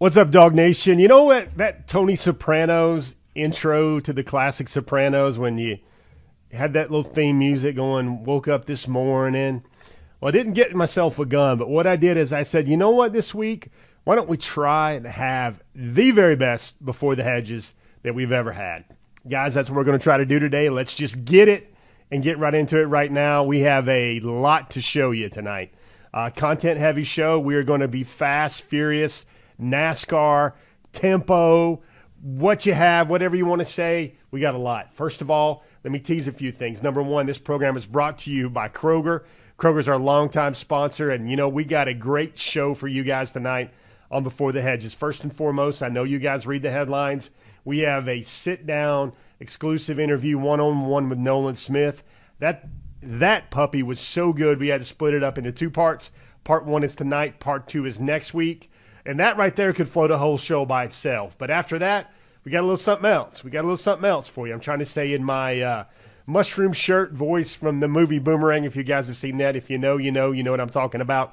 What's up, DawgNation? You know what? That Tony Soprano's intro to the classic Sopranos, when you had that little theme music going, woke up this morning. Well, I didn't get myself a gun, but what I did is I said, you know what, this week, why don't we try and have the very best Before the Hedges that we've ever had? Guys, that's what we're going to try to do today. Let's just get it and get right into it right now. We have a lot to show you tonight. Content-heavy show. We are going to be fast, furious, NASCAR, tempo, what you have, whatever you want to say. We got a lot. First of all, let me tease a few things. Number one, this program is brought to you by Kroger. Kroger's our longtime sponsor, and, we got a great show for you guys tonight on Before the Hedges. First and foremost, I know you guys read the headlines. We have a sit-down, exclusive interview, one-on-one with Nolan Smith. That puppy was so good, we had to split it up into two parts. Part one is tonight. Part two is next week. And that right there could float a whole show by itself. But after that, we got a little something else. We got a little something else for you. I'm trying to say in my mushroom shirt voice from the movie Boomerang. If you guys have seen that, if you know, you know what I'm talking about.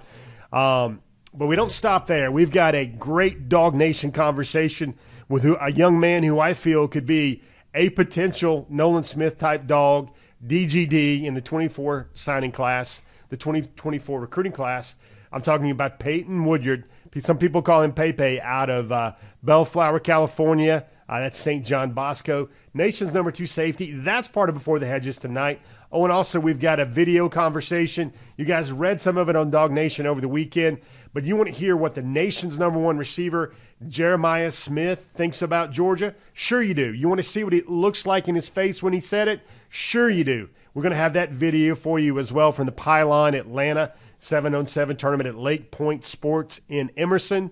But we don't stop there. We've got a great DawgNation conversation with a young man who I feel could be a potential Nolan Smith type dog, DGD in the 24 signing class, the 2024 recruiting class. I'm talking about Peyton Woodyard. Some people call him Pepe, out of Bellflower, California. That's St. John Bosco. Nation's number 2 safety. That's part of Before the Hedges tonight. Oh, and also we've got a video conversation. You guys read some of it on DawgNation over the weekend, but you want to hear what the nation's number 1 receiver, Jeremiah Smith, thinks about Georgia? Sure you do. You want to see what it looks like in his face when he said it? Sure you do. We're going to have that video for you as well from the Pylon Atlanta 7-on-7 tournament at Lake Point Sports in Emerson.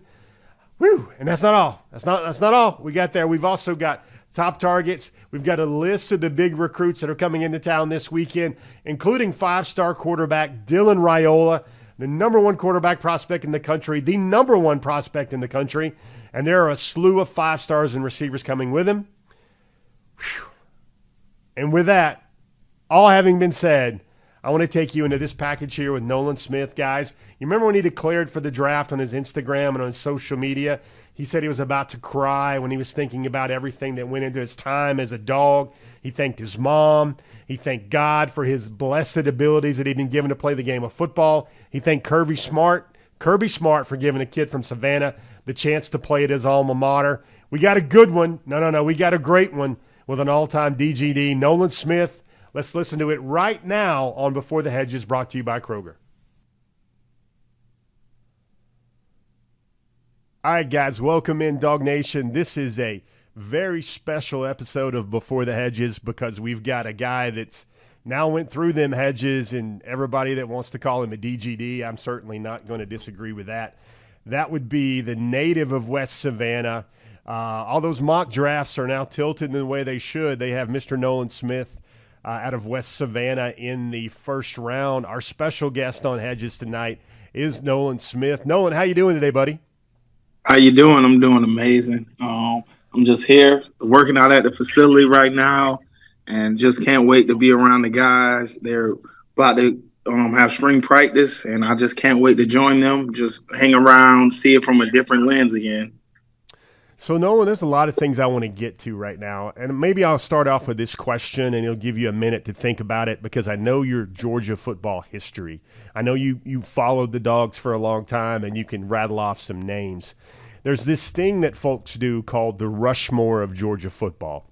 Whew, and that's not all. That's not all we got there. We've also got top targets. We've got a list of the big recruits that are coming into town this weekend, including 5-star quarterback Dylan Raiola, the number 1 quarterback prospect in the country, the number 1 prospect in the country, and there are a slew of 5-stars and receivers coming with him. Whew. And with that, all having been said, I want to take you into this package here with Nolan Smith, guys. You remember when he declared for the draft on his Instagram and on his social media? He said he was about to cry when he was thinking about everything that went into his time as a dog. He thanked his mom. He thanked God for his blessed abilities that he'd been given to play the game of football. He thanked Kirby Smart for giving a kid from Savannah the chance to play at his alma mater. We got a good one. No. We got a great one with an all-time DGD, Nolan Smith. Let's listen to it right now on Before the Hedges, brought to you by Kroger. All right, guys, welcome in, DawgNation. This is a very special episode of Before the Hedges because we've got a guy that's now went through them hedges, and everybody that wants to call him a DGD, I'm certainly not going to disagree with that. That would be the native of West Savannah. All those mock drafts are now tilted in the way they should. They have Mr. Nolan Smith out of West Savannah in the first round. Our special guest on Hedges tonight is Nolan Smith. Nolan, how you doing today, buddy? How you doing? I'm doing amazing. I'm just here working out at the facility right now and just can't wait to be around the guys. They're about to have spring practice, and I just can't wait to join them, just hang around, see it from a different lens again. So, Nolan, there's a lot of things I want to get to right now, and maybe I'll start off with this question, and it'll give you a minute to think about it because I know your Georgia football history. I know you followed the Dogs for a long time, and you can rattle off some names. There's this thing that folks do called the Rushmore of Georgia football,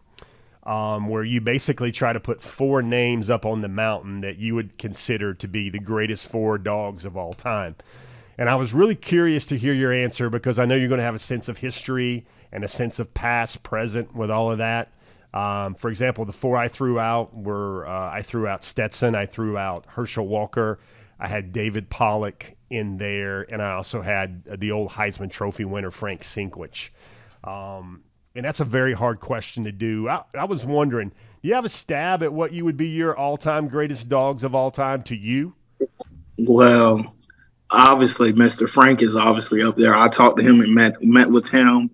where you basically try to put 4 names up on the mountain that you would consider to be the greatest 4 dogs of all time. And I was really curious to hear your answer because I know you're going to have a sense of history and a sense of past, present with all of that. For example, the 4 I threw out were I threw out Stetson, I threw out Herschel Walker, I had David Pollock in there, and I also had the old Heisman Trophy winner Frank Sinkwich. And that's a very hard question to do. I was wondering, do you have a stab at what you would be your all-time greatest dogs of all time to you? Well, obviously, Mr. Frank is obviously up there. I talked to him and met with him.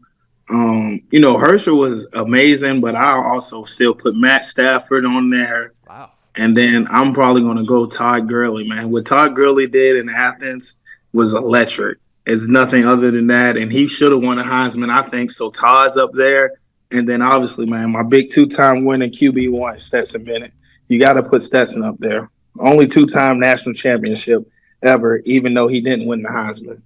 Herschel was amazing, but I also still put Matt Stafford on there. Wow. And then I'm probably going to go Todd Gurley, man. What Todd Gurley did in Athens was electric. is nothing other than that. And he should have won a Heisman, I think. So Todd's up there. And then obviously, man, my big 2-time winning QB1, Stetson Bennett. You got to put Stetson up there. Only 2-time national championship ever, even though he didn't win the Heisman.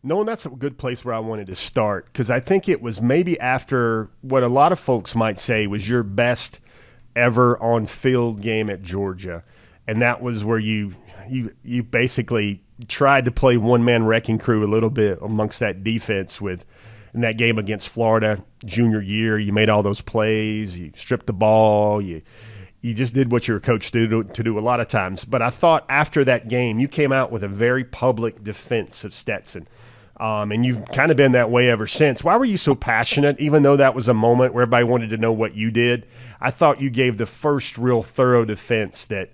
No, that's a good place where I wanted to start, because I think it was maybe after what a lot of folks might say was your best ever on-field game at Georgia, and that was where you basically tried to play one-man wrecking crew a little bit amongst that defense in that game against Florida junior year. You made all those plays, you stripped the ball, you just did what you were coached to do a lot of times. But I thought after that game, you came out with a very public defense of Stetson. And you've kind of been that way ever since. Why were you so passionate, even though that was a moment where everybody wanted to know what you did? I thought you gave the first real thorough defense that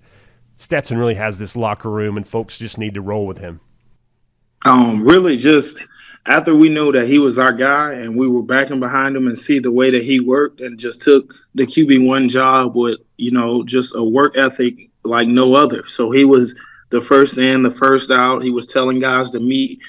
Stetson really has this locker room and folks just need to roll with him. Really just after we knew that he was our guy and we were backing behind him and see the way that he worked and just took the QB1 job with, just a work ethic like no other. So he was the first in, the first out. He was telling guys to meet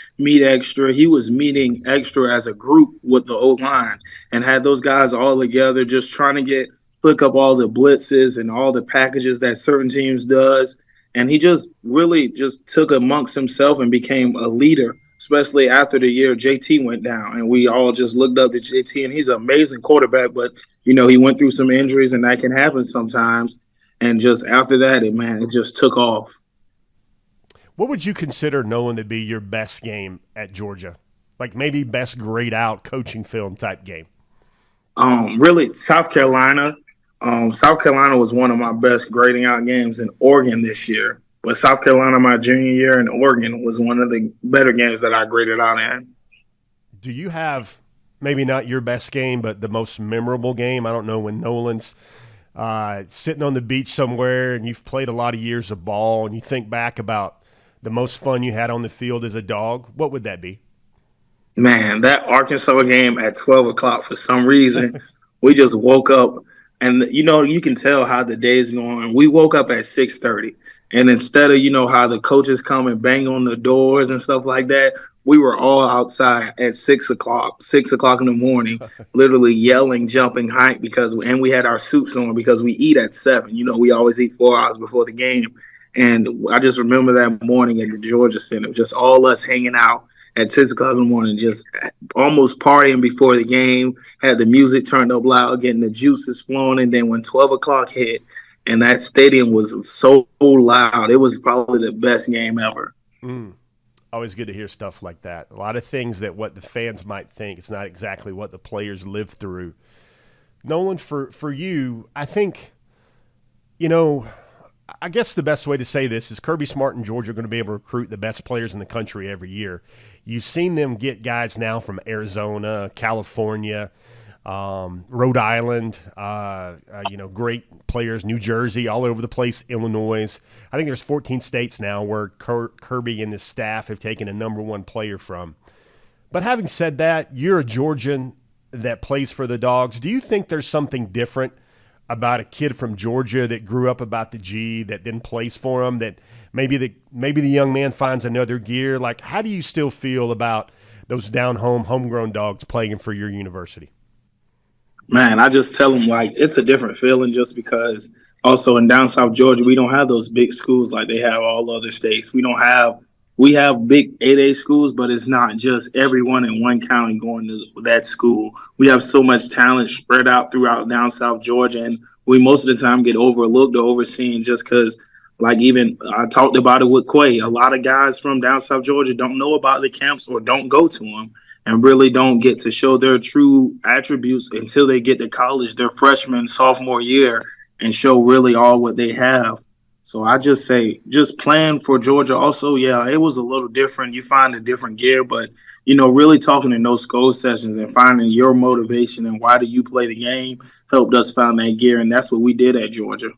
extra. He was meeting extra as a group with the O-line and had those guys all together just trying to pick up all the blitzes and all the packages that certain teams does. And he just really just took amongst himself and became a leader, especially after the year JT went down. And we all just looked up to JT, and he's an amazing quarterback, but, he went through some injuries, and that can happen sometimes. And just after that, it just took off. What would you consider, Nolan, to be your best game at Georgia? Like maybe best grade out coaching film type game? Really, South Carolina. South Carolina was one of my best grading out games, in Oregon this year. But South Carolina my junior year, and Oregon was one of the better games that I graded out in. Do you have maybe not your best game, but the most memorable game? I don't know, when Nolan's sitting on the beach somewhere and you've played a lot of years of ball and you think back about the most fun you had on the field as a Dog, what would that be? Man, that Arkansas game at 12 o'clock, for some reason, we just woke up. And, you can tell how the day's going. We woke up at 6:30. And instead of, how the coaches come and bang on the doors and stuff like that, we were all outside at 6 o'clock in the morning, literally yelling, jumping, hype, and we had our suits on because we eat at 7. We always eat 4 hours before the game. And I just remember that morning at the Georgia Center, just all us hanging out at 6 o'clock in the morning, just almost partying before the game, had the music turned up loud, getting the juices flowing. And then when 12 o'clock hit and that stadium was so loud, it was probably the best game ever. Always good to hear stuff like that. A lot of things that what the fans might think, it's not exactly what the players live through. Nolan, for you, I think, I guess the best way to say this is Kirby Smart and Georgia are going to be able to recruit the best players in the country every year. You've seen them get guys now from Arizona, California, Rhode Island, great players, New Jersey, all over the place, Illinois. I think there's 14 states now where Kirby and his staff have taken a number one player from. But having said that, you're a Georgian that plays for the Dogs. Do you think there's something different about a kid from Georgia that grew up about the G, that then plays for him, that maybe the young man finds another gear? Like, how do you still feel about those homegrown Dogs playing for your university? Man, I just tell them, it's a different feeling just because also in down South Georgia, we don't have those big schools like they have all other states. We have big 8A schools, but it's not just everyone in one county going to that school. We have so much talent spread out throughout down South Georgia, and we most of the time get overlooked or overseen just because, even I talked about it with Quay, a lot of guys from down South Georgia don't know about the camps or don't go to them and really don't get to show their true attributes until they get to college, their freshman, sophomore year, and show really all what they have. So I just say, just playing for Georgia also, yeah, it was a little different. You find a different gear, but, really talking in those school sessions and finding your motivation and why do you play the game helped us find that gear, and that's what we did at Georgia.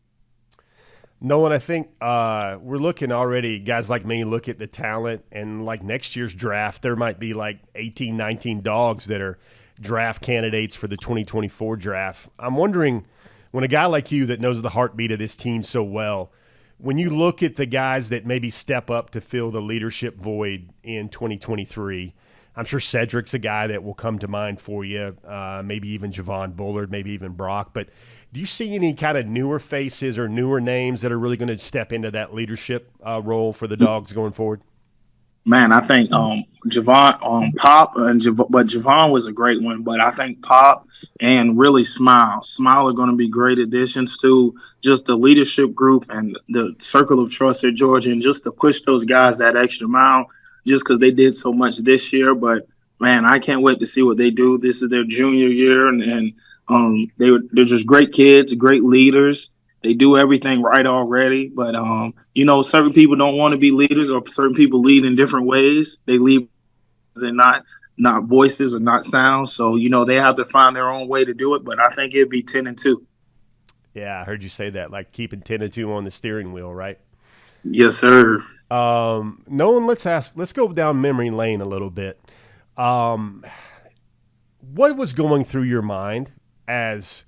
Nolan, I think we're looking already, guys like me look at the talent, and next year's draft, there might be 18, 19 Dogs that are draft candidates for the 2024 draft. I'm wondering, when a guy like you that knows the heartbeat of this team so well, when you look at the guys that maybe step up to fill the leadership void in 2023, I'm sure Cedric's a guy that will come to mind for you, maybe even Javon Bullard, maybe even Brock. But do you see any kind of newer faces or newer names that are really going to step into that leadership role for the Dogs going forward? Man, I think Javon, Pop, but Javon was a great one. But I think Pop and really Smile are going to be great additions to just the leadership group and the circle of trust at Georgia, and just to push those guys that extra mile, just because they did so much this year. But man, I can't wait to see what they do. This is their junior year, and they're just great kids, great leaders. They do everything right already, but certain people don't want to be leaders, or certain people lead in different ways. They lead and not voices or not sounds. So they have to find their own way to do it. But I think it'd be 10-2. Yeah, I heard you say that, like keeping 10-2 on the steering wheel, right? Yes, sir. Nolan, let's go down memory lane a little bit. What was going through your mind as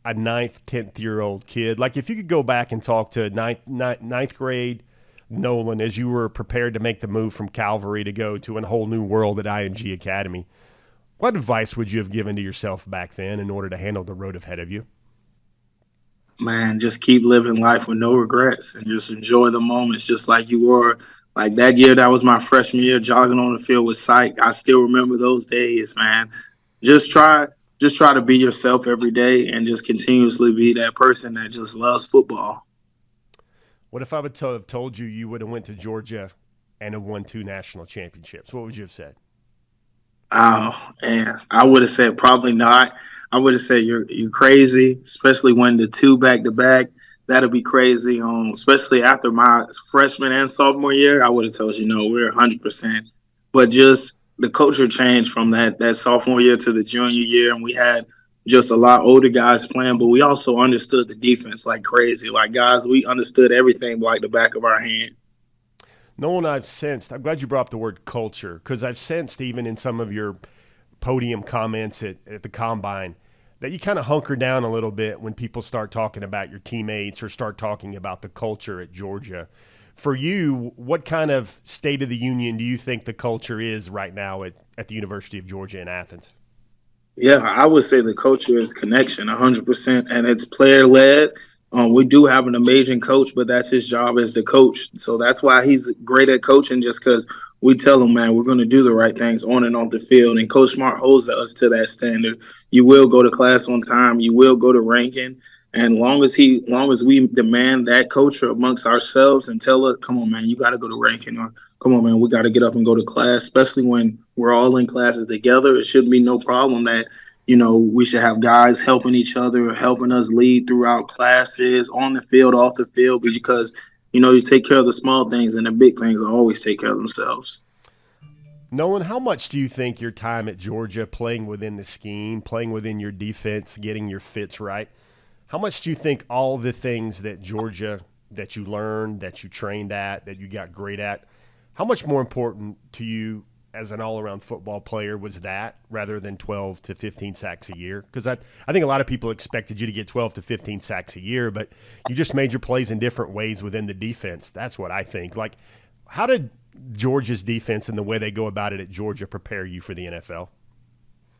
a 9th, 10th-year-old kid? Like, if you could go back and talk to ninth grade Nolan as you were prepared to make the move from Calvary to go to a whole new world at IMG Academy, what advice would you have given to yourself back then in order to handle the road ahead of you? Man, just keep living life with no regrets and just enjoy the moments, just like you were. Like that year, that was my freshman year, jogging on the field with Psych. I still remember those days, man. Just try to be yourself every day and just continuously be that person that just loves football. What if I would have told you would have went to Georgia and have won 2 national championships? What would you have said? Oh, and I would have said probably not. I would have said you're crazy, especially when the 2 back-to-back. That'll be crazy. Especially after my freshman and sophomore year, I would have told you, no, we're 100%. But just the culture changed from that sophomore year to the junior year, and we had just a lot older guys playing, but we also understood the defense like crazy. Like, guys, we understood everything like the back of our hand. Nolan, I'm glad you brought up the word culture, because I've sensed even in some of your podium comments at the Combine that you kind of hunker down a little bit when people start talking about your teammates or start talking about the culture at Georgia. For you, what kind of state of the union do you think the culture is right now at the University of Georgia in Athens? Yeah, I would say the culture is connection, 100%, and it's player-led. We do have an amazing coach, but that's his job as the coach. So that's why he's great at coaching, just because we tell him, man, we're going to do the right things on and off the field. And Coach Smart holds us to that standard. You will go to class on time. You will go to ranking. And long as we demand that culture amongst ourselves and tell us, come on, man, you got to go to ranking, or come on, man, we got to get up and go to class, especially when we're all in classes together. It shouldn't be no problem that, we should have guys helping each other, helping us lead throughout classes, on the field, off the field, because, you take care of the small things, and the big things will always take care of themselves. Nolan, how much do you think your time at Georgia, playing within the scheme, playing within your defense, getting your fits right, how much do you think all the things that Georgia, that you learned, that you trained at, that you got great at, how much more important to you as an all-around football player was that rather than 12 to 15 sacks a year? Because I think a lot of people expected you to get 12 to 15 sacks a year, but you just made your plays in different ways within the defense. That's what I think. Like, how did Georgia's defense and the way they go about it at Georgia prepare you for the NFL?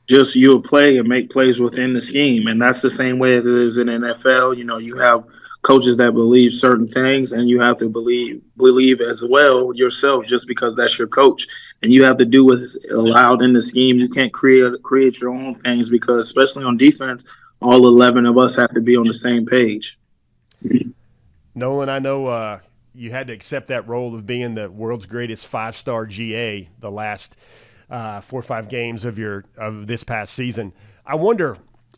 Just you'll play and make plays within the scheme, and that's the same way it is in NFL. You have coaches that believe certain things, and you have to believe as well yourself, just because that's your coach, and you have to do what's allowed in the scheme. You can't create your own things, because especially on defense, all 11 of us have to be on the same page. Nolan, I know you had to accept that role of being the world's greatest 5-star GA the last 4 or 5 games of this past season. I wonder,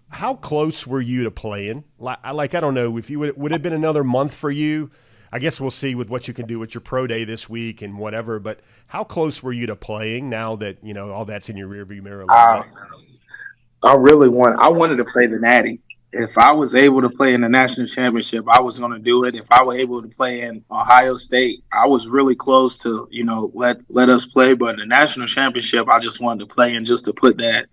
how close were you to playing? I don't know if you would have been another month for you. I guess we'll see with what you can do with your pro day this week and whatever. But how close were you to playing now that all that's in your rearview mirror? I wanted to play the Natty. If I was able to play in the national championship, I was going to do it. If I were able to play in Ohio State, I was really close to, let us play. But in the national championship, I just wanted to play in, just to put that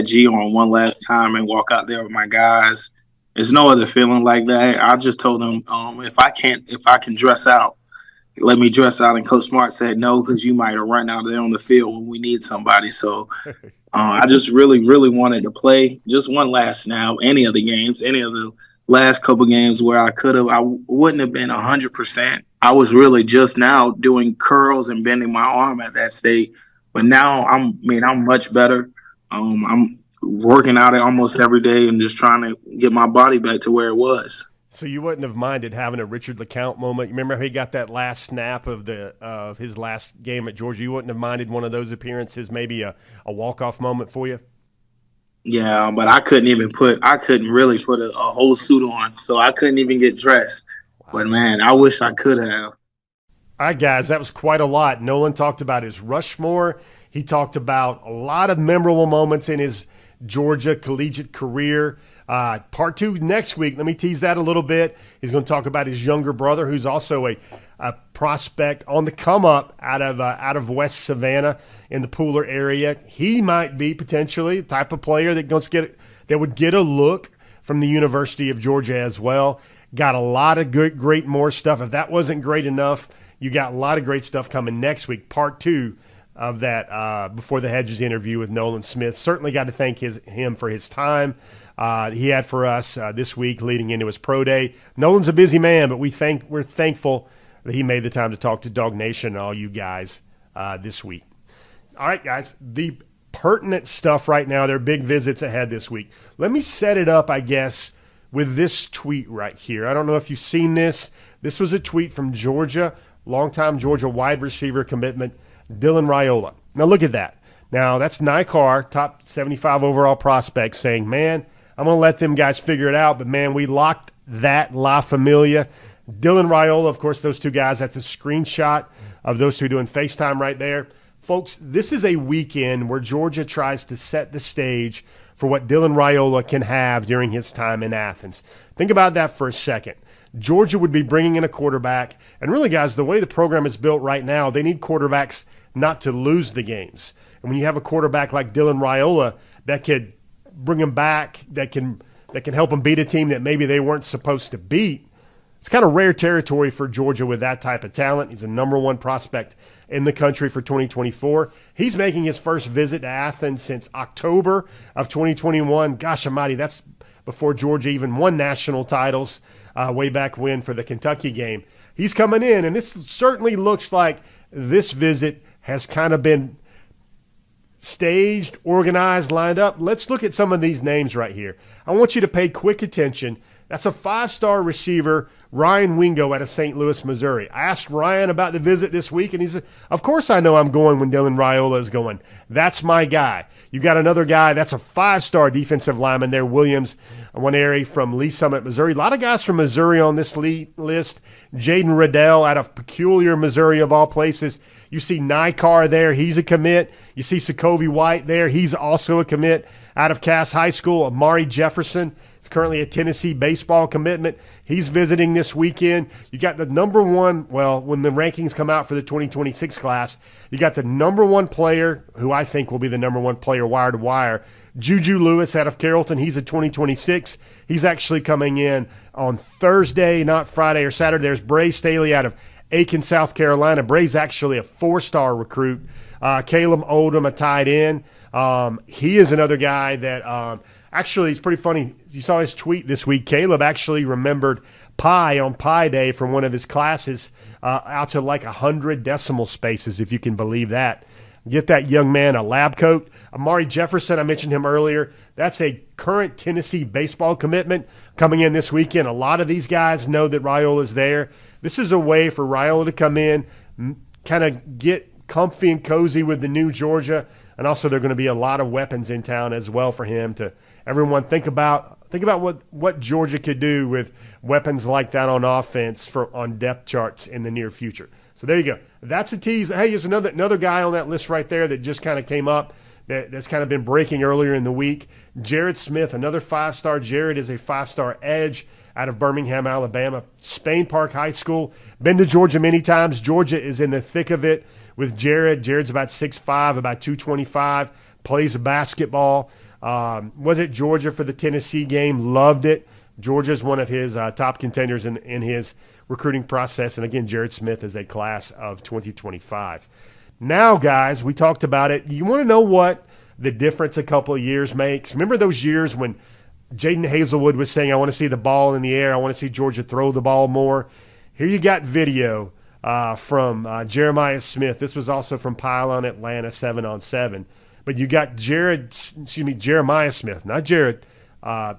G on one last time and walk out there with my guys. There's no other feeling like that. I just told them, if I can dress out, let me dress out. And Coach Smart said no, because you might have run out there on the field when we need somebody. So I just really, really wanted to play just one last snap. Any of the games, any of the last couple games where I wouldn't have been 100%. I was really just now doing curls and bending my arm at that state. But now I'm much better. I'm working out almost every day and just trying to get my body back to where it was. So you wouldn't have minded having a Richard LeCount moment. You remember how he got that last snap of his last game at Georgia? You wouldn't have minded one of those appearances, maybe a walk-off moment for you? Yeah, but I couldn't really put a whole suit on, so I couldn't even get dressed. Wow. But, man, I wish I could have. All right, guys, that was quite a lot. Nolan talked about his Rushmore. He talked about a lot of memorable moments in his Georgia collegiate career. Part 2 next week. Let me tease that a little bit. He's going to talk about his younger brother, who's also a prospect on the come up out of West Savannah in the Pooler area. He might be potentially the type of player that would get a look from the University of Georgia as well. Got a lot of great more stuff. If that wasn't great enough, you got a lot of great stuff coming next week. Part 2 of that Before the Hedges interview with Nolan Smith. Certainly got to thank him for his time he had for us this week leading into his pro day. Nolan's a busy man, but we're thankful that he made the time to talk to DawgNation and all you guys this week. All right, guys, the pertinent stuff right now, there are big visits ahead this week. Let me set it up, I guess, with this tweet right here. I don't know if you've seen this. This was a tweet from Georgia, longtime Georgia wide receiver commitment, Dylan Raiola. Now, look at that. Now, that's Nycar, top 75 overall prospect, saying, man, I'm going to let them guys figure it out, but, man, we locked that La Familia. Dylan Raiola, of course, those two guys, that's a screenshot of those two doing FaceTime right there. Folks, this is a weekend where Georgia tries to set the stage for what Dylan Raiola can have during his time in Athens. Think about that for a second. Georgia would be bringing in a quarterback, and really, guys, the way the program is built right now, they need quarterbacks not to lose the games. And when you have a quarterback like Dylan Raiola that could bring them back, that can help them beat a team that maybe they weren't supposed to beat, it's kind of rare territory for Georgia with that type of talent. He's a number one prospect in the country for 2024. He's making his first visit to Athens since October of 2021. Gosh almighty, that's before Georgia even won national titles way back when for the Kentucky game. He's coming in, and this certainly looks like this visit has kind of been staged, organized, lined up. Let's look at some of these names right here. I want you to pay quick attention. That's a 5-star receiver, Ryan Wingo out of St. Louis, Missouri. I asked Ryan about the visit this week, and he said, of course I know I'm going when Dylan Raiola is going. That's my guy. You got another guy, that's a 5-star defensive lineman there, Williams, one area from Lee Summit, Missouri. A lot of guys from Missouri on this list. Jaden Riddell out of Peculiar, Missouri, of all places. You see Nycar there, he's a commit. You see Sokovie White there, he's also a commit out of Cass High School. Amari Jefferson is currently a Tennessee baseball commitment. He's visiting this weekend. You got the number one, well, when the rankings come out for the 2026 class, you got the number one player, who I think will be the number one player wire to wire, Juju Lewis out of Carrollton. He's a 2026. He's actually coming in on Thursday, not Friday or Saturday. There's Bray Staley out of Aiken, South Carolina. Bray's actually a 4-star recruit. Caleb Oldham, a tight end. He is another guy that actually, it's pretty funny. You saw his tweet this week. Caleb actually remembered pi on Pi Day from one of his classes out to like 100 decimal spaces, if you can believe that. Get that young man a lab coat. Amari Jefferson, I mentioned him earlier. That's a current Tennessee baseball commitment coming in this weekend. A lot of these guys know that Raiola's there. This is a way for Raiola to come in, kind of get comfy and cozy with the new Georgia. And also there are going to be a lot of weapons in town as well for him to everyone think about what Georgia could do with weapons like that on offense on depth charts in the near future. So there you go. That's a tease. Hey, there's another guy on that list right there that just kind of came up that's kind of been breaking earlier in the week. Jared Smith, another 5-star. Jared is a 5-star edge out of Birmingham, Alabama. Spain Park High School. Been to Georgia many times. Georgia is in the thick of it with Jared. Jared's about 6'5", about 225, plays basketball. Was at Georgia for the Tennessee game, loved it. Georgia's one of his top contenders in his recruiting process. And again, Jared Smith is a class of 2025. Now, guys, we talked about it. You want to know what the difference a couple of years makes? Remember those years when Jaden Hazelwood was saying, I want to see the ball in the air. I want to see Georgia throw the ball more. Here you got video from Jeremiah Smith. This was also from Pylon Atlanta 7-on-7. But you got Jeremiah Smith, not Jared.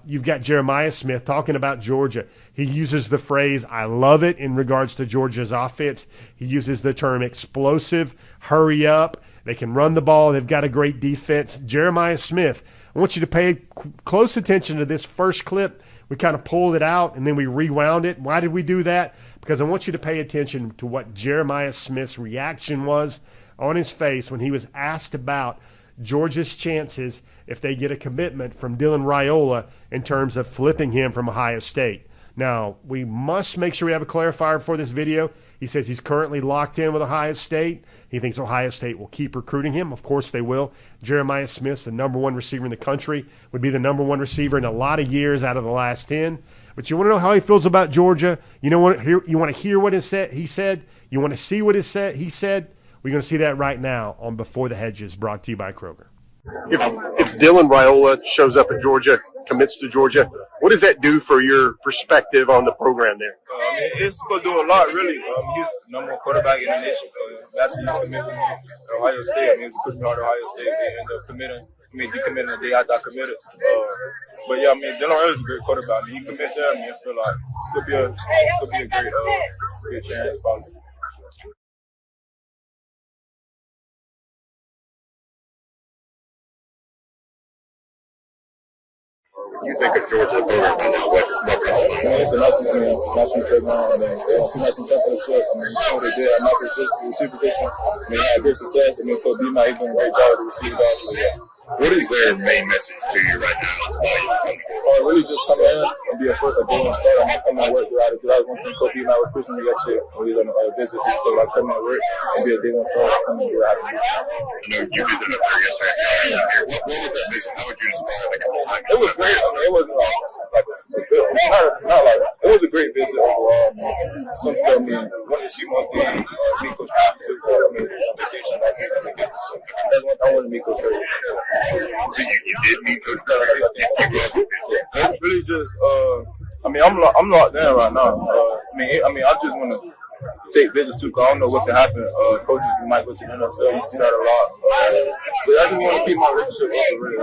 You've got Jeremiah Smith talking about Georgia. He uses the phrase, I love it, in regards to Georgia's offense. He uses the term explosive, hurry up. They can run the ball. They've got a great defense. Jeremiah Smith, I want you to pay close attention to this first clip. We kind of pulled it out, and then we rewound it. Why did we do that? Because I want you to pay attention to what Jeremiah Smith's reaction was on his face when he was asked about Georgia's chances if they get a commitment from Dylan Raiola in terms of flipping him from Ohio State. Now, we must make sure we have a clarifier for this video. He says he's currently locked in with Ohio State. He thinks Ohio State will keep recruiting him. Of course they will. Jeremiah Smith's the number one receiver in the country, would be the number one receiver in a lot of years out of the last 10. But you want to know how he feels about Georgia? You want to hear what he said? You want to see what he said? We're going to see that right now on Before the Hedges, brought to you by Kroger. If Dylan Raiola shows up at Georgia, commits to Georgia, what does that do for your perspective on the program there? It's going to do a lot, really. He's the number one quarterback in the nation. That's what he's committed to Ohio State. He's putting me on Ohio State. They end up committing. Decommitting the day after I committed. But yeah, Dylan Raiola is a great quarterback. He commits there. I feel like could be a great chance, probably. You think of Georgia program right now? What it's a national program. They won 2 national championships. You see what they did. I'm not the receiver position. They had great success. Coach B. He's doing a great job with the receiver guys. So, yeah. What is their main message to you right now? Really just come in and be a day one starter. I'm not coming to work throughout it. Because that was one thing Coach B. was pushing me yesterday when we were on a visit. So I come in to work and be a day one starter. Come in and do what I have to do. I know you visited up there yesterday. What was that visit? How would you describe it? It was great. It wasn't it was a great visit overall. Some stuff, wanted to see more games. Me, Coach B, took vacation. That's one I wanted to meet Coach B. So you did meet Coach B? Really just, I'm locked in right now. I just want to take visits too, because I don't know what can happen. Coaches might go to the NFL. You see that a lot. So I just want to keep my relationship open, really.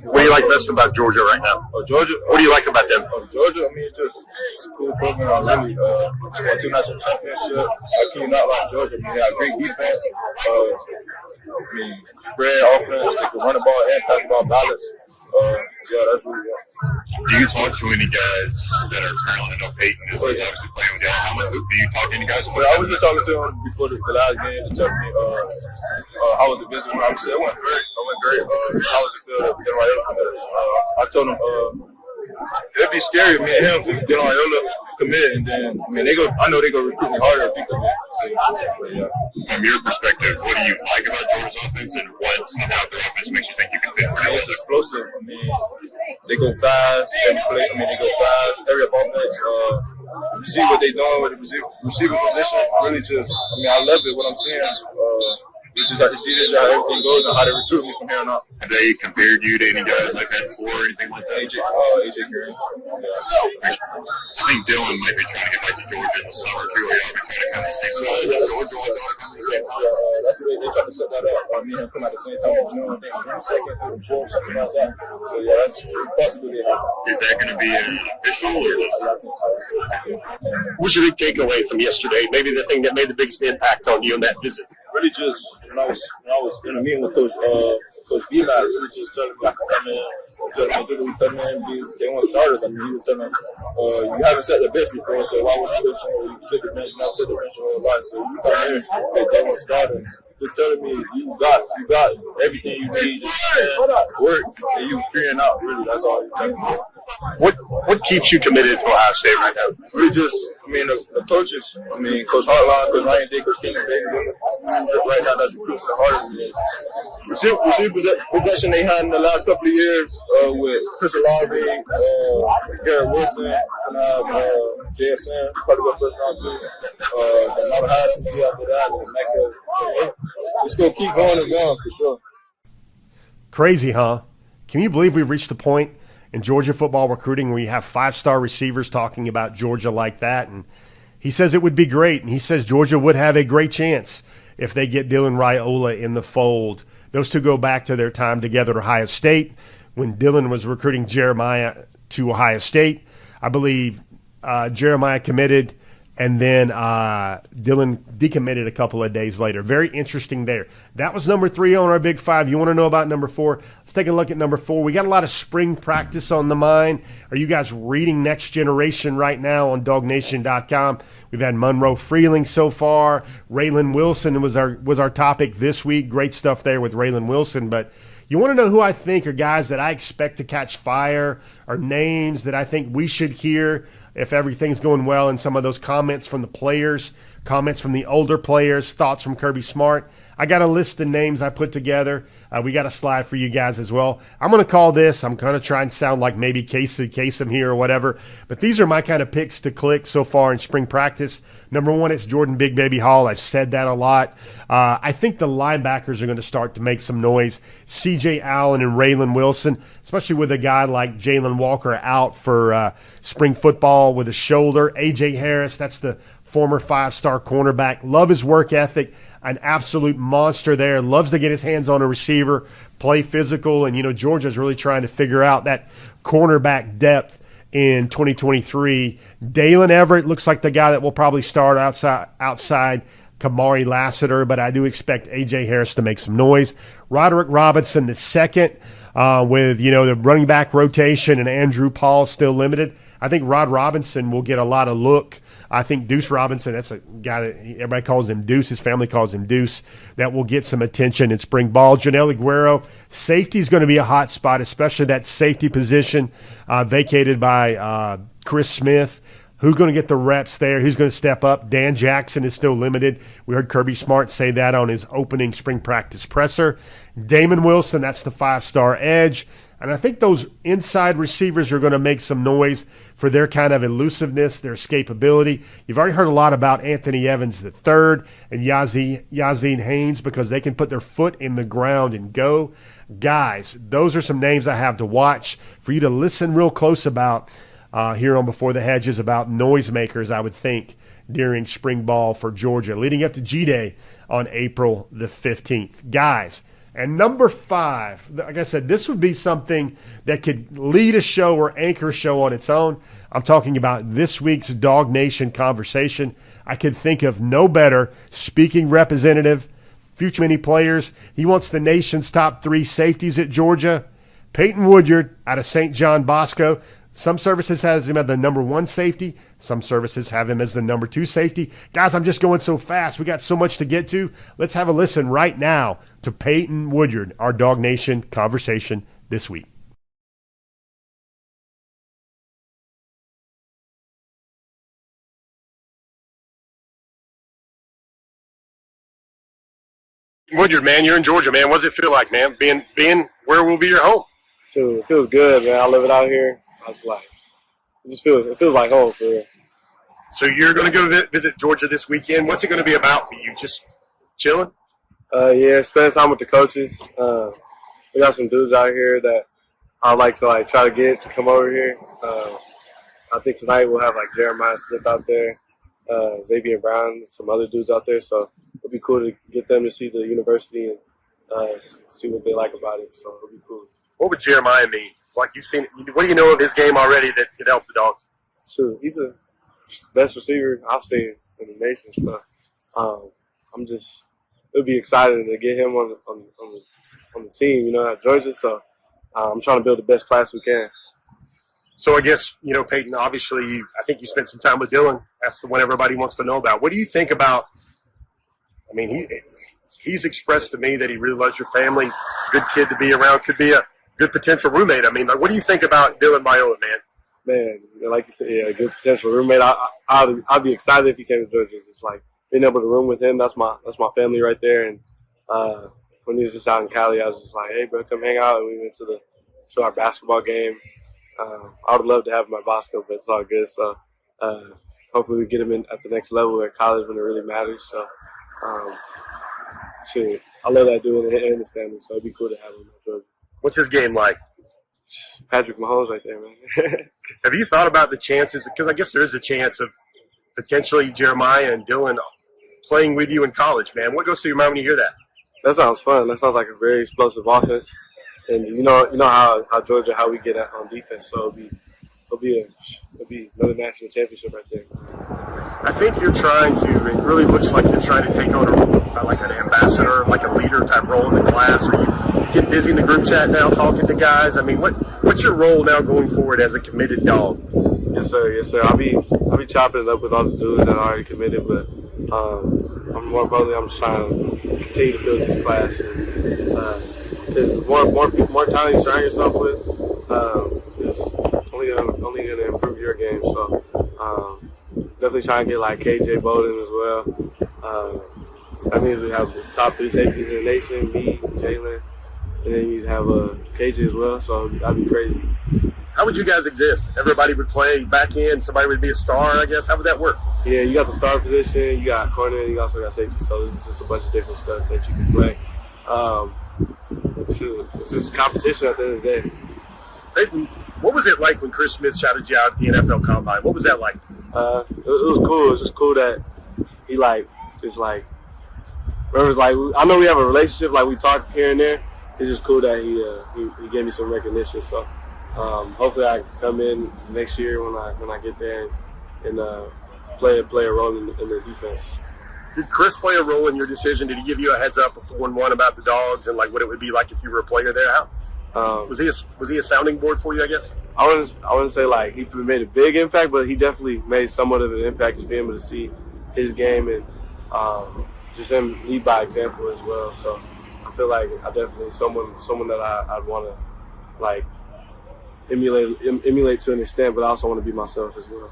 What do you like best about Georgia right now? Georgia? What do you like about them? Georgia, it's a cool program, really. Won 2 national championships. How can you not like Georgia? They have great defense. Spread offense. They can run the ball and pass the ball balance. Yeah, that's really good. Do you talk to any guys that are currently, I know Peyton is obviously playing with y'all. Do you talk to any guys? I was just talking to him before the last game to tell me how was the visit. I said it went great. How was the field? I told him it'd be scary, me and him, to get on Raiola commit, and then I know they go recruit me harder if he commit. So, yeah. From your perspective, what do you like about Georgia's offense, and what about their offense makes you think you can fit? It's explosive. They go fast. They go fast. Hurry up offense. You see what they're doing with the receiver position. Really, just I love it. What I'm seeing. We just got to see this, how everything goes, and how they recruit me from here on out. Have they compared you to any guys like that before, or anything like that? AJ Green. I think Dylan might be trying to get back to Georgia in the summer too. Or y'all be trying to come at the same time. Georgia all come at the same time. That's the way they trying to set that up. Me and him come at the same time. I think June 2nd, June 4th, something like that. So yeah, that's possibly happen. Is that going to be an official or just? What's your big takeaway from yesterday? Maybe the thing that made the biggest impact on you in that visit? Really, just when I was in a meeting with Coach B, really just telling me I can come in, be they want starters. He was telling us, you haven't set the bench before, so why would you go somewhere where you sit the bench? You never set the bench your whole life, so you come here, they want starters. Just telling me you got everything you need, just work, and you figuring out. Really, that's all you're telling me. What keeps you committed to Ohio State right now? Really just, the coaches. Coach Hartline, Coach Ryan Dick, Coach Kenny Baker. Right now, that's recruiting the hardest. Receiver progression they had in the last couple of years with Chris Olave, Garrett Wilson, and JSN, probably go first round too. Robert Harrison be after that, and Mecca. So it's going to keep going and going for sure. Crazy, huh? Can you believe we've reached the point in Georgia football recruiting where you have 5-star receivers talking about Georgia like that? And he says it would be great, and he says Georgia would have a great chance if they get Dylan Raiola in the fold. Those two go back to their time together at Ohio State when Dylan was recruiting Jeremiah to Ohio State. I believe Jeremiah committed, and then Dylan decommitted a couple of days later. Very interesting there. That was number 3 on our Big Five. You want to know about number 4? Let's take a look at number 4. We got a lot of spring practice on the mind. Are you guys reading Next Generation right now on DawgNation.com? We've had Monroe Freeling so far. Raylan Wilson was our topic this week. Great stuff there with Raylan Wilson. But you want to know who I think are guys that I expect to catch fire, or names that I think we should hear if everything's going well, and some of those comments from the players, comments from the older players, thoughts from Kirby Smart. I got a list of names I put together. We got a slide for you guys as well. I'm going to call this, I'm going to try and sound like maybe Kasem here or whatever, but these are my kind of picks to click so far in spring practice. Number 1, it's Jordan Big Baby Hall. I've said that a lot. I think the linebackers are going to start to make some noise. C.J. Allen and Raylan Wilson, especially with a guy like Jalen Walker out for spring football with a shoulder. A.J. Harris, that's the former 5-star cornerback. Love his work ethic. An absolute monster there. Loves to get his hands on a receiver, play physical, and, Georgia's really trying to figure out that cornerback depth in 2023. Dalen Everett looks like the guy that will probably start outside Kamari Lassiter, but I do expect A.J. Harris to make some noise. Roderick Robinson the second, with, the running back rotation and Andrew Paul still limited. I think Rod Robinson will get a lot of look. I think Deuce Robinson, that's a guy that everybody calls him Deuce. His family calls him Deuce. That will get some attention in spring ball. Janelle Aguero, safety is going to be a hot spot, especially that safety position vacated by Chris Smith. Who's going to get the reps there? Who's going to step up? Dan Jackson is still limited. We heard Kirby Smart say that on his opening spring practice presser. Damon Wilson, that's the 5-star edge. And I think those inside receivers are going to make some noise for their kind of elusiveness, their escapability. You've already heard a lot about Anthony Evans III and Yazine Haynes because they can put their foot in the ground and go. Guys, those are some names I have to watch for you to listen real close about here on Before the Hedges, about noisemakers, I would think, during spring ball for Georgia, leading up to G-Day on April the 15th. Guys, and number 5, like I said, this would be something that could lead a show or anchor a show on its own. I'm talking about this week's DawgNation conversation. I could think of no better speaking representative, future many players. He wants the nation's top 3 safeties at Georgia. Peyton Woodyard out of St. John Bosco. Some services has him as the number 1 safety. Some services have him as the number 2 safety. Guys, I'm just going so fast. We got so much to get to. Let's have a listen right now to Peyton Woodyard, our DawgNation conversation this week. Woodyard, man, you're in Georgia, man. What does it feel like, man, being where will be your home? It feels good, man. I live it out here. It feels like home for real. So you're going to go visit Georgia this weekend. What's it going to be about for you? Just chilling? Yeah, spend time with the coaches. We got some dudes out here that I like to try to get to come over here. I think tonight we'll have Jeremiah Smith out there, Xavier Brown, some other dudes out there. So it'll be cool to get them to see the university and see what they like about it. So it'll be cool. What would Jeremiah mean? Like you've seen, what do you know of his game already that could help the Dogs? Sure, he's the best receiver I've seen in the nation. So it'll be exciting to get him on the team, at Georgia. So I'm trying to build the best class we can. So I guess, Peyton, obviously, I think you spent some time with Dylan. That's the one everybody wants to know about. What do you think about, he's expressed to me that he really loves your family, good kid to be around, could be a good potential roommate. I mean, like, what do you think about Dylan Raiola, man? Man, like you said, yeah, good potential roommate. I'd be excited if he came to Georgia. It's like being able to room with him. That's my family right there. And when he was just out in Cali, I was just like, hey, bro, come hang out. And we went to our basketball game. I would love to have him at Bosco, but it's all good. So hopefully we get him in at the next level at college when it really matters. So shoot, I love that dude and his family. So it'd be cool to have him at Georgia. What's his game like? Patrick Mahomes right there, man. Have you thought about the chances? Because I guess there is a chance of potentially Jeremiah and Dylan playing with you in college, man. What goes through your mind when you hear that? That sounds fun. That sounds like a very explosive offense. And you know how Georgia, how we get at on defense. So it'll be another national championship right there. I think you're trying to. It really looks like you're trying to take on like an ambassador, like a leader type role in the class. Are you getting busy in the group chat now, talking to guys? I mean, what's your role now going forward as a committed dog? Yes, sir. Yes, sir. I'll be chopping it up with all the dudes that are already committed, but I'm just trying to continue to build this class. Because the more talent you surround yourself with, is only gonna improve your game. So definitely trying to get like KJ Bowden as well. That means we have the top 3 safeties in the nation: me, Jalen, and then you'd have KJ as well. So that'd be crazy. How would you guys exist? Everybody would play back end. Somebody would be a star, I guess. How would that work? Yeah, you got the star position, you got corner, and you also got safety. So this is just a bunch of different stuff that you can play. This is competition at the end of the day. Peyton, what was it like when Chris Smith shouted you out at the NFL Combine? What was that like? It was cool. It was just cool that he I know we have a relationship, like we talk here and there. It's just cool that he gave me some recognition. So hopefully I can come in next year when I get there and play a role in the defense. Did Chris play a role in your decision? Did he give you a heads up before and one about the Dogs and like what it would be like if you were a player there? How was he a sounding board for you, I guess? I wouldn't say like he made a big impact, but he definitely made somewhat of an impact, just being able to see his game and just him lead by example as well. So I feel like I definitely someone that I'd want to like emulate to an extent, but I also want to be myself as well.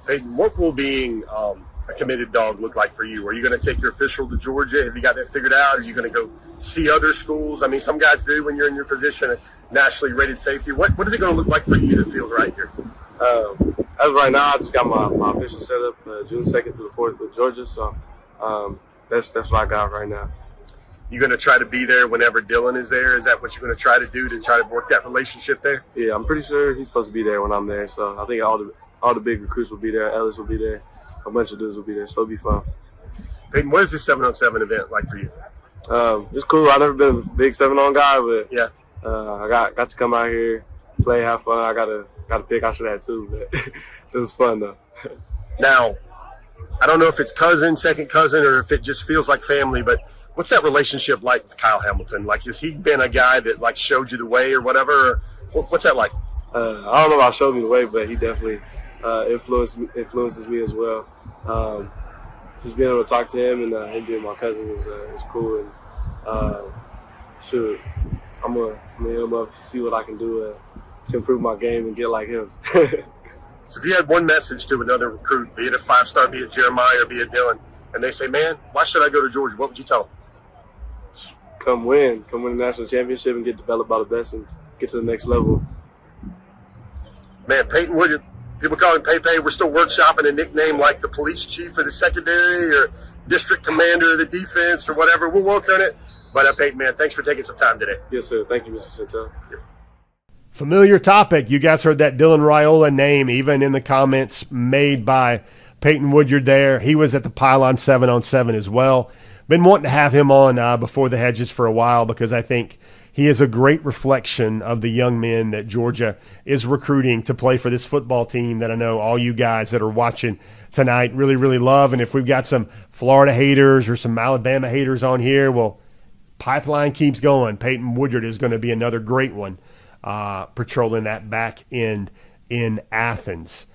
Peyton, what will being a committed Dog look like for you? Are you going to take your official to Georgia? Have you got that figured out? Are you going to go see other schools? I mean, some guys do when you're in your position at nationally rated safety. What is it going to look like for you that feels right here? As of right now, I just got my official setup June 2nd through the 4th with Georgia. So that's what I got right now. You going to try to be there whenever Dylan is there? Is that what you're going to try to do to try to work that relationship there? Yeah, I'm pretty sure he's supposed to be there when I'm there. So I think all the big recruits will be there. Ellis will be there. A bunch of dudes will be there, so it'll be fun. Peyton, what is this 7-on-7 event like for you? It's cool. I've never been a big 7-on guy, but yeah, I got to come out here, play, have fun. I got to pick. I should have two, but it was fun though. Now, I don't know if it's cousin, second cousin, or if it just feels like family, but what's that relationship like with Kyle Hamilton? Like, has he been a guy that like showed you the way or whatever? Or what's that like? I don't know about showed me the way, but he definitely influences me as well. Just being able to talk to him and him being my cousin is cool. And shoot, I'm gonna hit him up to see what I can do to improve my game and get like him. So if you had one message to another recruit, be it a 5-star, be it Jeremiah, or be it Dylan, and they say, man, why should I go to Georgia? What would you tell them? Come win the national championship and get developed by the best and get to the next level. Man, Peyton Woodyard, people call him Pepe. We're still workshopping a nickname like the police chief of the secondary or district commander of the defense or whatever. We'll work on it. But Peyton, man, thanks for taking some time today. Yes, sir. Thank you, Mr. Sentell. Familiar topic. You guys heard that Dylan Raiola name even in the comments made by Peyton Woodyard there. He was at the Pylon 7-on-7 as well. Been wanting to have him on Before the Hedges for a while because I think he is a great reflection of the young men that Georgia is recruiting to play for this football team that I know all you guys that are watching tonight really, really love. And if we've got some Florida haters or some Alabama haters on here, well, pipeline keeps going. Peyton Woodyard is going to be another great one patrolling that back end in Athens.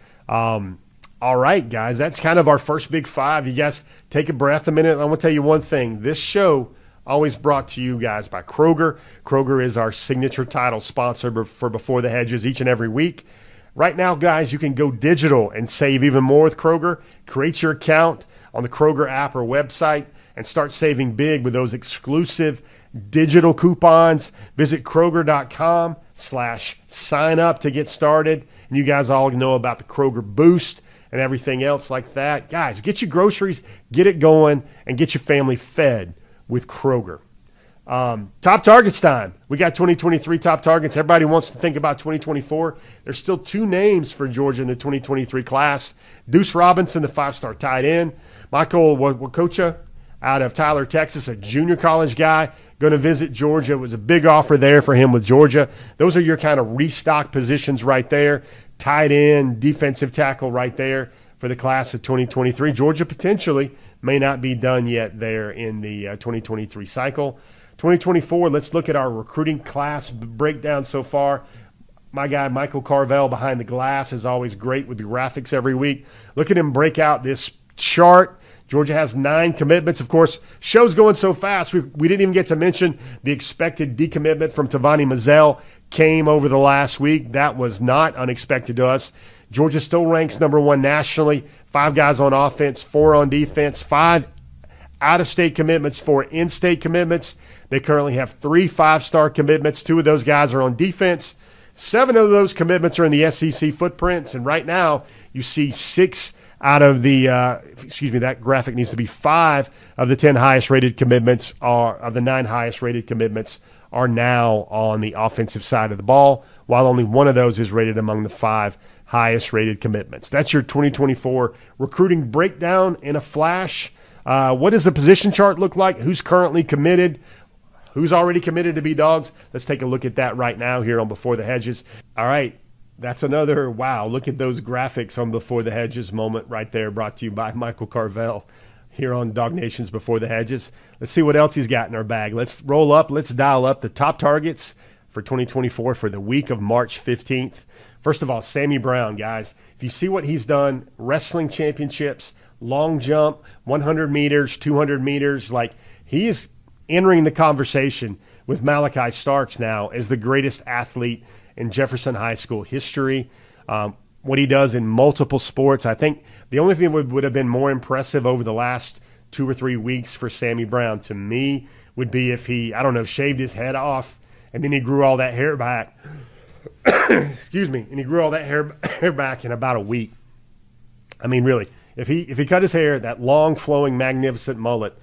All right, guys, that's kind of our first big five. You guys take a breath a minute. I want to tell you one thing. This show always brought to you guys by Kroger. Kroger is our signature title sponsor for Before the Hedges each and every week. Right now, guys, you can go digital and save even more with Kroger. Create your account on the Kroger app or website and start saving big with those exclusive digital coupons. Visit Kroger.com/sign up to get started. And you guys all know about the Kroger Boost and everything else like that. Guys, get your groceries, get it going, and get your family fed with Kroger. Top targets time. We got 2023 top targets. Everybody wants to think about 2024. There's still 2 names for Georgia in the 2023 class. Deuce Robinson, the 5-star tight end. Michael Wakocha out of Tyler, Texas, a junior college guy, going to visit Georgia. It was a big offer there for him with Georgia. Those are your kind of restock positions right there. Tight end, defensive tackle right there for the class of 2023. Georgia potentially may not be done yet there in the 2023 cycle. 2024, let's look at our recruiting class breakdown so far. My guy, Michael Carvel, behind the glass, is always great with the graphics every week. Look at him break out this chart. Georgia has 9 commitments. Of course, show's going so fast, we didn't even get to mention the expected decommitment from Tavani Mazzell came over the last week. That was not unexpected to us. Georgia still ranks number 1 nationally. 5 guys on offense, 4 on defense, 5 out-of-state commitments, 4 in-state commitments. They currently have 3 5-star commitments. 2 of those guys are on defense. 7 of those commitments are in the SEC footprints. And right now, you see 6 out of the, that graphic needs to be 5 of the 10 highest-rated commitments of the 9 highest-rated commitments are now on the offensive side of the ball, while only 1 of those is rated among the 5 highest-rated commitments. That's your 2024 recruiting breakdown in a flash. What does the position chart look like? Who's currently committed? Who's already committed to be Dogs? Let's take a look at that right now here on Before the Hedges. All right, that's another, wow, look at those graphics on Before the Hedges moment right there, brought to you by Michael Carvel here on DawgNation's Before the Hedges. Let's see what else he's got in our bag. Let's roll up, let's dial up the top targets for 2024 for the week of March 15th. First of all, Sammy Brown, guys. If you see what he's done, wrestling championships, long jump, 100 meters, 200 meters, like he is entering the conversation with Malachi Starks now as the greatest athlete in Jefferson High School history. What he does in multiple sports, I think the only thing that would have been more impressive over the last 2 or 3 weeks for Sammy Brown to me would be if he, shaved his head off and then he grew all that hair back. Excuse me. And he grew all that hair back in about a week. I mean, really, if he cut his hair, that long, flowing, magnificent mullet,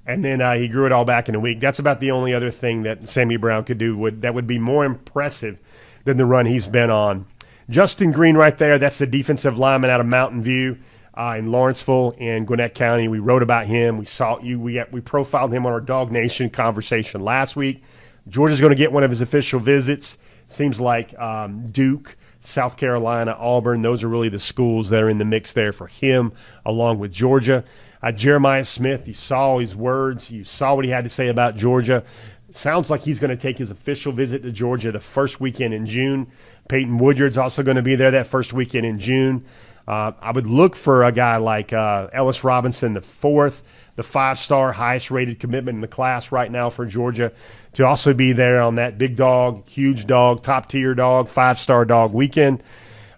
and then he grew it all back in a week, that's about the only other thing that Sammy Brown could do that would be more impressive than the run he's been on. Justin Green right there, that's the defensive lineman out of Mountain View in Lawrenceville in Gwinnett County. We wrote about him. We profiled him on our DawgNation conversation last week. Georgia's going to get one of his official visits. Seems like Duke, South Carolina, Auburn, those are really the schools that are in the mix there for him, along with Georgia. Jeremiah Smith, you saw his words. You saw what he had to say about Georgia. Sounds like he's going to take his official visit to Georgia the first weekend in June. Peyton Woodyard's also going to be there that first weekend in June. I would look for a guy like Ellis Robinson, the 4th, the 5-star highest-rated commitment in the class right now for Georgia, to also be there on that big dog, huge dog, top-tier dog, 5-star dog weekend.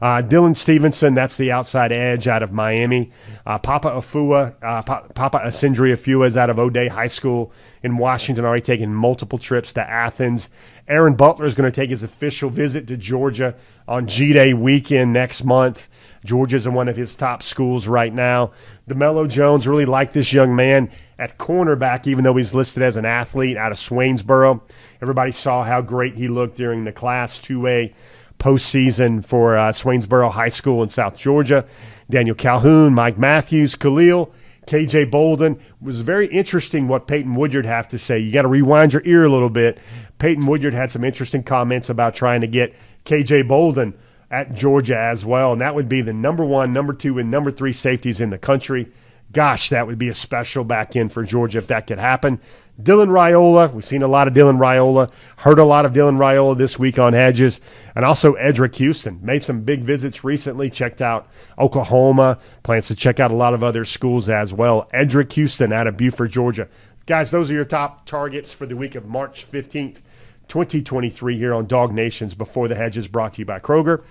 Dylan Stevenson, that's the outside edge out of Miami. Papa Asindri Afua is out of O'Day High School in Washington, already taking multiple trips to Athens. Aaron Butler is going to take his official visit to Georgia on G-Day weekend next month. Georgia's in one of his top schools right now. DeMello Jones, really like this young man at cornerback, even though he's listed as an athlete out of Swainsboro. Everybody saw how great he looked during the Class 2A postseason for Swainsboro High School in South Georgia. Daniel Calhoun, Mike Matthews, Khalil, KJ Bolden. It was very interesting what Peyton Woodyard had to say. You got to rewind your ear a little bit. Peyton Woodyard had some interesting comments about trying to get KJ Bolden at Georgia as well, and that would be the number 1, number 2, and number 3 safeties in the country. Gosh, that would be a special back end for Georgia if that could happen. Dylan Raiola, we've seen a lot of Dylan Raiola, heard a lot of Dylan Raiola this week on Hedges, and also Edric Houston. Made some big visits recently, checked out Oklahoma, plans to check out a lot of other schools as well. Edric Houston out of Beaufort, Georgia, Guys, those are your top targets for the week of March 15th, 2023 here on DawgNation's Before the Hedges, brought to you by Kroger.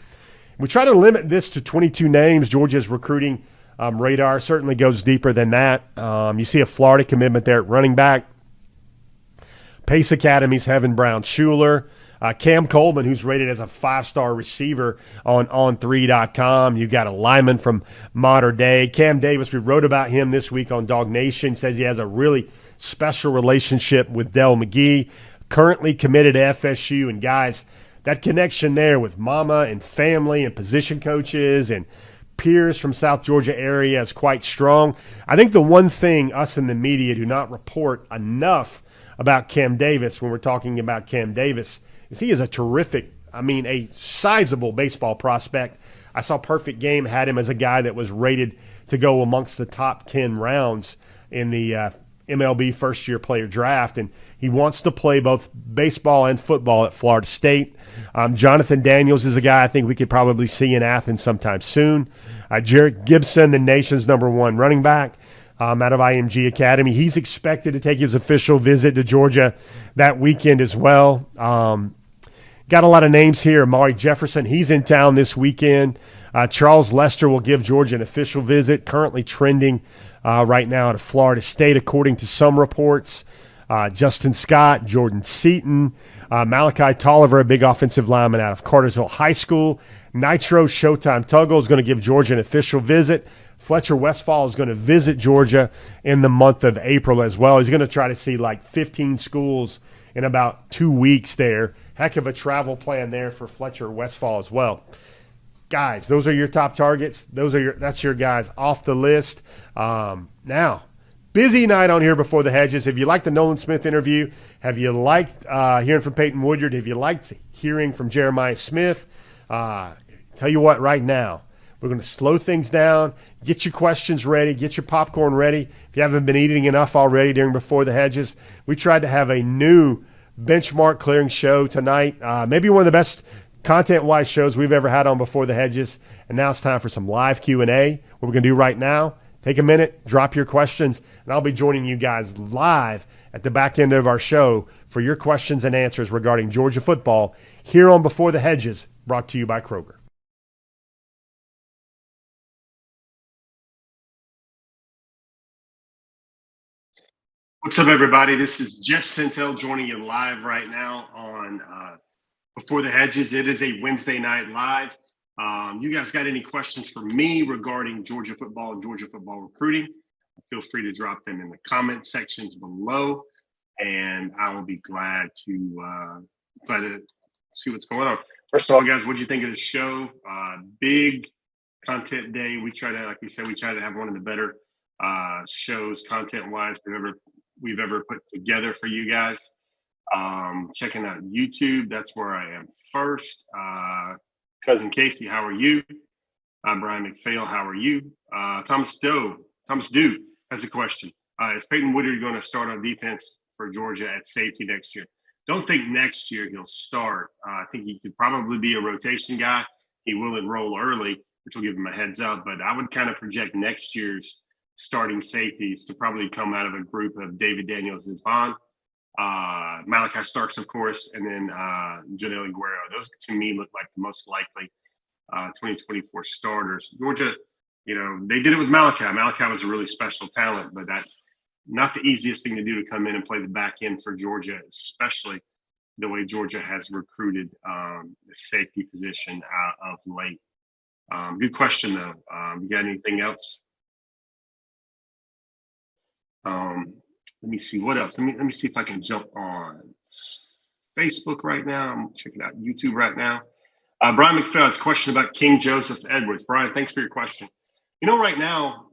We try to limit this to 22 names. Georgia's recruiting radar certainly goes deeper than that. You see a Florida commitment there at running back. Pace Academy's Heaven Brown Schuler. Cam Coleman, who's rated as a 5-star receiver on on3.com. You got a lineman from Mater Dei. Cam Davis, we wrote about him this week on DawgNation. Says he has a really special relationship with Dell McGee. Currently committed to FSU. And guys, that connection there with mama and family and position coaches and peers from South Georgia area is quite strong. I think the one thing us in the media do not report enough about Cam Davis when we're talking about Cam Davis is he is a terrific, a sizable baseball prospect. I saw Perfect Game had him as a guy that was rated to go amongst the top 10 rounds in the MLB first-year player draft, and he wants to play both baseball and football at Florida State. Jonathan Daniels is a guy I think we could probably see in Athens sometime soon. Jarrett Gibson, the nation's #1 running back, out of IMG Academy. He's expected to take his official visit to Georgia that weekend as well. Got a lot of names here. Amari Jefferson, he's in town this weekend. Charles Lester will give Georgia an official visit, currently trending right now out of Florida State, according to some reports. Justin Scott, Jordan Seaton, Malachi Tolliver, a big offensive lineman out of Cartersville High School. Nitro Showtime Tuggle is going to give Georgia an official visit. Fletcher Westphal is going to visit Georgia in the month of April as well. He's going to try to see like 15 schools in about 2 weeks there. Heck of a travel plan there for Fletcher Westphal as well. Guys, those are your top targets. That's your guys off the list. Now, busy night on here Before the Hedges. Have you liked the Nolan Smith interview? Have you liked hearing from Peyton Woodyard? Have you liked hearing from Jeremiah Smith? Tell you what, right now, we're going to slow things down, get your questions ready, get your popcorn ready. If you haven't been eating enough already during Before the Hedges, we tried to have a new benchmark clearing show tonight. Maybe one of the best content-wise shows we've ever had on Before the Hedges. And now it's time for some live Q&A. What we're going to do right now, take a minute, drop your questions, and I'll be joining you guys live at the back end of our show for your questions and answers regarding Georgia football here on Before the Hedges, brought to you by Kroger. What's up, everybody? This is Jeff Sentell joining you live right now on Before the Hedges. It is a Wednesday night live. You guys got any questions for me regarding Georgia football and Georgia football recruiting? Feel free to drop them in the comment sections below, and I will be glad to see what's going on. First of all, guys, what do you think of the show? Big content day. We try to, like we said, we try to have one of the better shows content-wise we've ever put together for you guys. Checking out YouTube, that's where I am first. Cousin Casey, how are you? I'm Brian McPhail, how are you? Thomas Dew has a question. Is Peyton Woodyard going to start on defense for Georgia at safety next year? Don't think next year he'll start. I think he could probably be a rotation guy. He will enroll early, which will give him a heads up, but I would kind of project next year's starting safeties to probably come out of a group of David Daniels and Vaughn, Malachi Starks, of course, and then Janelle Guerrero. Those to me look like the most likely 2024 starters. Georgia, they did it with Malachi. Malachi was a really special talent, but that's not the easiest thing to do to come in and play the back end for Georgia, especially the way Georgia has recruited the safety position of late. Good question, though. You got anything else? Let me see what else. Let me see if I can jump on Facebook right now. I'm checking out YouTube right now. Brian McPhail's question about King Joseph Edwards. Brian, thanks for your question. Right now,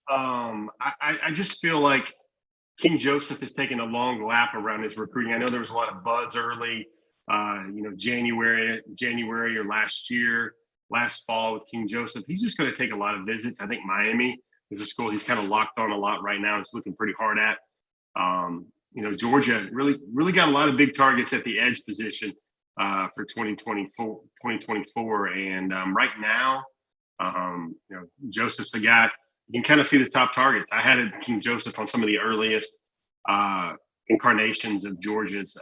I just feel like King Joseph is taking a long lap around his recruiting. I know there was a lot of buzz early, January or last fall with King Joseph. He's just going to take a lot of visits. I think Miami is a school he's kind of locked on a lot right now. It's looking pretty hard at. Georgia really got a lot of big targets at the edge position for 2024. And right now, Joseph's a guy, you can kind of see the top targets. I had King Joseph on some of the earliest incarnations of Georgia's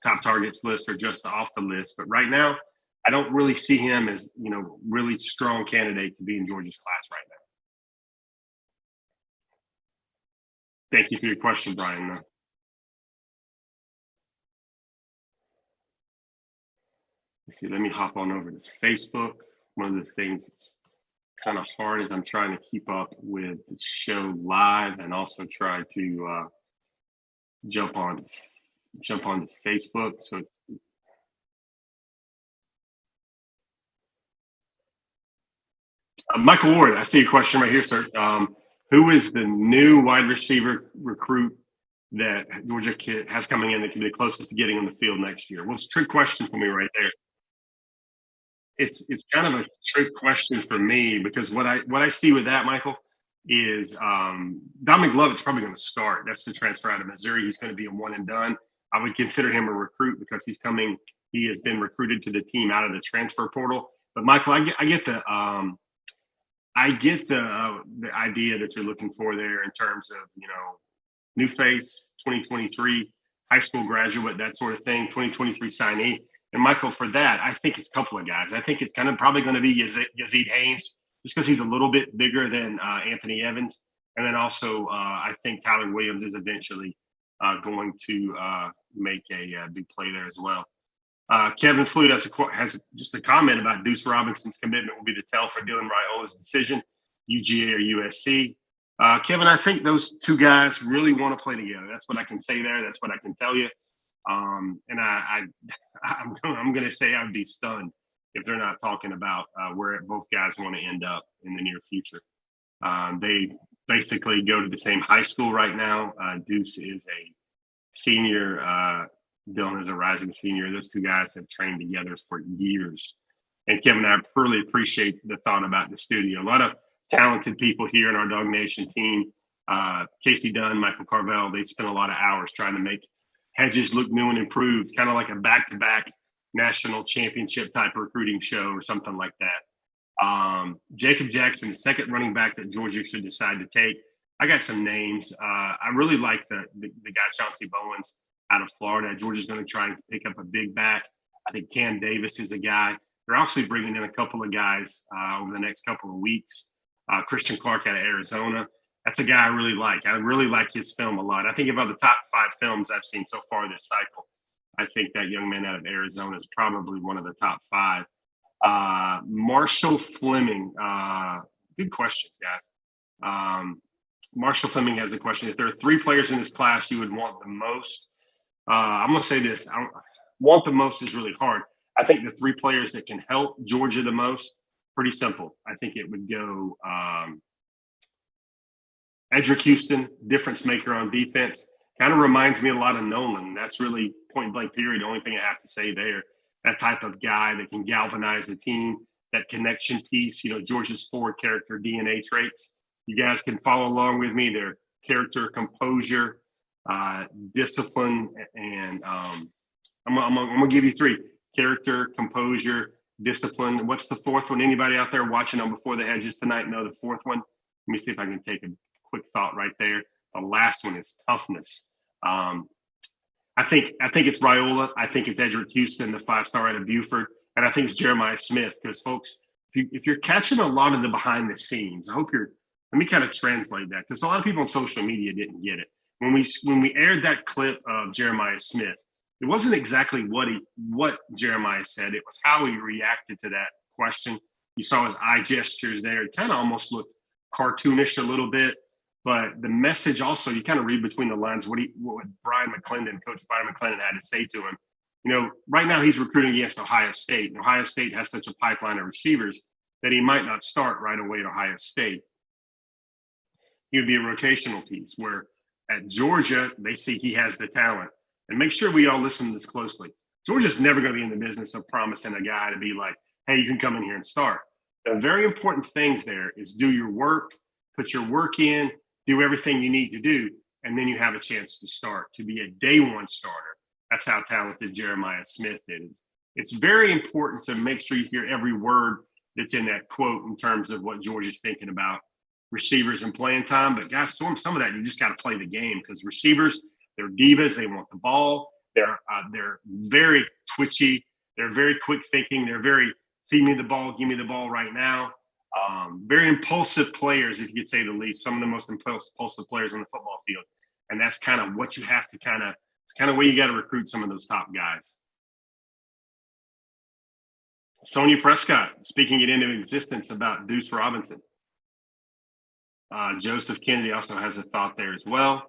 top targets list or just off the list. But right now, I don't really see him as, really strong candidate to be in Georgia's class right now. Thank you for your question, Brian. Let's see, let me hop on over to Facebook. One of the things that's kind of hard is I'm trying to keep up with the show live and also try to jump on Facebook. So Michael Ward, I see a question right here, sir. Who is the new wide receiver recruit that Georgia has coming in that can be the closest to getting on the field next year? Well, it's a trick question for me right there. It's kind of a trick question for me because what I see with that, Michael, is Dominic Lovett's probably going to start. That's the transfer out of Missouri. He's going to be a one and done. I would consider him a recruit because he has been recruited to the team out of the transfer portal. But Michael, I get the idea that you're looking for there in terms of, new face, 2023, high school graduate, that sort of thing, 2023 signee. And Michael, for that, I think it's a couple of guys. I think it's kind of probably going to be Yazeed Haynes, just because he's a little bit bigger than Anthony Evans. And then also, I think Tyler Williams is eventually going to make a big play there as well. Kevin Flute has just a comment about Deuce Robinson's commitment will be the tell for Dylan Raiola's decision, UGA or USC. Kevin, I think those two guys really want to play together. That's what I can say there. That's what I can tell you. And I'm going to say I'd be stunned if they're not talking about where both guys want to end up in the near future. They basically go to the same high school right now. Deuce is a senior. Dylan is a rising senior. Those two guys have trained together for years. And Kevin, I really appreciate the thought about the studio. A lot of talented people here in our DawgNation team. Casey Dunn, Michael Carvel, they spent a lot of hours trying to make Hedges look new and improved, kind of like a back-to-back national championship type recruiting show or something like that. Jacob Jackson, the second running back that Georgia should decide to take. I got some names. I really like the guy Chauncey Bowens out of Florida. Georgia's going to try and pick up a big back. I think Cam Davis is a guy. They're also bringing in a couple of guys over the next couple of weeks. Christian Clark out of Arizona. That's a guy I really like. I really like his film a lot. I think about the top 5 films I've seen so far this cycle, I think that young man out of Arizona is probably one of the top 5. Marshall Fleming. Good questions, guys. Marshall Fleming has a question. If there are 3 players in this class you would want the most, I'm going to say this. Want the most is really hard. I think the 3 players that can help Georgia the most, pretty simple. I think it would go Edric Houston, difference maker on defense. Kind of reminds me a lot of Nolan. That's really point blank period. The only thing I have to say there. That type of guy that can galvanize the team, that connection piece, Georgia's forward character DNA traits. You guys can follow along with me. Their character, composure, discipline, and I'm gonna give you 3: character, composure, discipline. What's the 4th one? Anybody out there watching on Before the Hedges tonight know the 4th one? Let me see if I can take a quick thought right there. The last one is toughness. I think it's Raiola. I think it's Edric Houston, the 5-star out of Buford, and I think it's Jeremiah Smith. Because folks, if you're catching a lot of the behind the scenes, let me kind of translate that, because a lot of people on social media didn't get it. When we aired that clip of Jeremiah Smith, it wasn't exactly what Jeremiah said. It was how he reacted to that question. You saw his eye gestures there. It kind of almost looked cartoonish a little bit, but the message also, you kind of read between the lines what Brian McClendon, Coach Brian McClendon, had to say to him. Right now he's recruiting against Ohio State, and Ohio State has such a pipeline of receivers that he might not start right away at Ohio State. He would be a rotational piece, where at Georgia, they see he has the talent. And make sure we all listen to this closely. Georgia's never going to be in the business of promising a guy to be like, hey, you can come in here and start. The very important things there is do your work, put your work in, do everything you need to do, and then you have a chance to start, to be a day one starter. That's how talented Jeremiah Smith is. It's very important to make sure you hear every word that's in that quote in terms of what Georgia's thinking about receivers and playing time. But guys, some of that you just got to play the game, because receivers, they're divas. They want the ball. They're very twitchy. They're very quick thinking. They're very feed me the ball, give me the ball right now. Very impulsive players, if you could say the least. Some of the most impulsive players on the football field, and that's kind of what you have to it's kind of where you got to recruit some of those top guys. Sonia Prescott speaking it into existence about Deuce Robinson. Joseph Kennedy also has a thought there as well.